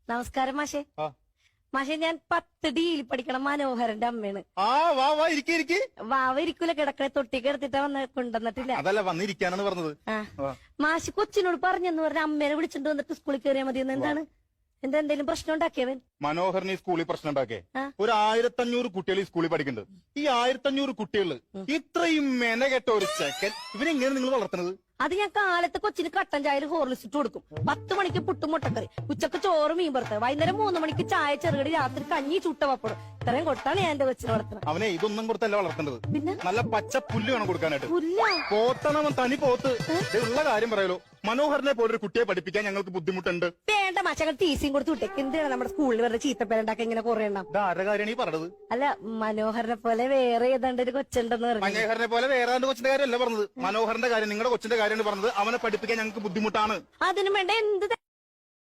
നമസ്കാരം മാഷെ. മാഷെ, ഞാൻ 10 ഡിയിൽ പഠിക്കണ മനോഹരന്റെ അമ്മയാണ്. വാ ഇരിക്കി. വാവ ഇരിക്കൂല, കിടക്കണ തൊട്ടിക്ക് എടുത്തിട്ടാ കൊണ്ടുവന്നിട്ടില്ല. അതല്ല വന്നിരിക്കാനാണ് പറഞ്ഞത്. മാഷ് കൊച്ചിനോട് പറഞ്ഞെന്ന് പറഞ്ഞ അമ്മേനെ വിളിച്ചിട്ട് വന്നിട്ട് സ്കൂളിൽ കയറിയാൽ മതി. എന്താണ് എന്തെങ്കിലും പ്രശ്നം ഉണ്ടാക്കിയവൻ? മനോഹരന് ഈ സ്കൂളിൽ പ്രശ്നം ഉണ്ടാക്കിയേ. ഒരു 1500 കുട്ടികൾ ഈ സ്കൂളിൽ പഠിക്കുന്നുണ്ട്. ഈ 1500 കുട്ടികള് ഇത്രയും മെനകെട്ട ഒരു ചെക്കൻ ഇവനെങ്ങനെ നിങ്ങൾ വളർത്തുന്നത്? അത് ഞാൻ കാലത്ത് കൊച്ചിന് കട്ടൻ ചായയിൽ ഹോർലിക്സ് ഇട്ട് കൊടുക്കും. 10 മണിക്ക് പുട്ടും മുട്ടക്കറി, ഉച്ചക്ക് ചോറ് മീൻ വറുത്ത്, വൈകുന്നേരം 3 മണിക്ക് ചായ ചെറുകടി, രാത്രി കഞ്ഞി ചുട്ട പപ്പടം. ഇത്രയും കൊടുത്താണ് ഞാൻ എന്റെ കൊച്ചിനെ വളർത്തുന്നത്. അവനെ ഇതൊന്നും കൊടുത്തല്ല വളർത്തേണ്ടത്. പിന്നെ നല്ല പച്ച പുല്ല് വേണം കൊടുക്കാനായിട്ട്. പുല്ല പോത്തണവൻ തനി പോത്ത്. ഉള്ള കാര്യം പറയലോ, മനോഹരനെ പോലൊരു കുട്ടിയെ പഠിപ്പിക്കാൻ ഞങ്ങൾക്ക് ബുദ്ധിമുട്ടുണ്ട്. വേണ്ട മാഷങ്ങൾ ടീസിയും കൊടുത്ത് വിട്ടേക്ക്. എന്തിനാണ് നമ്മുടെ സ്കൂളിൽ വെറുതെ ചീത്തപ്പേരുണ്ടാക്കി ഇങ്ങനെ കുറെ എണ്ണം? ആരുടെ കാര്യമാണ് ഈ പറഞ്ഞത്? അല്ല, മനോഹരനെ പോലെ വേറെ ഏതാണ്ട് ഒരു കൊച്ചുണ്ടെന്ന് പറഞ്ഞു. മനോഹരനെ പോലെ വേറെ കൊച്ചിന്റെ കാര്യമല്ല പറഞ്ഞത്. മനോഹരന്റെ കാര്യം, നിങ്ങളുടെ കൊച്ചിന്റെ കാര്യമാണ് പറഞ്ഞത്. അവനെ പഠിപ്പിക്കാൻ ഞങ്ങൾക്ക് ബുദ്ധിമുട്ടാണ്. അതിനു വേണ്ട എന്ത്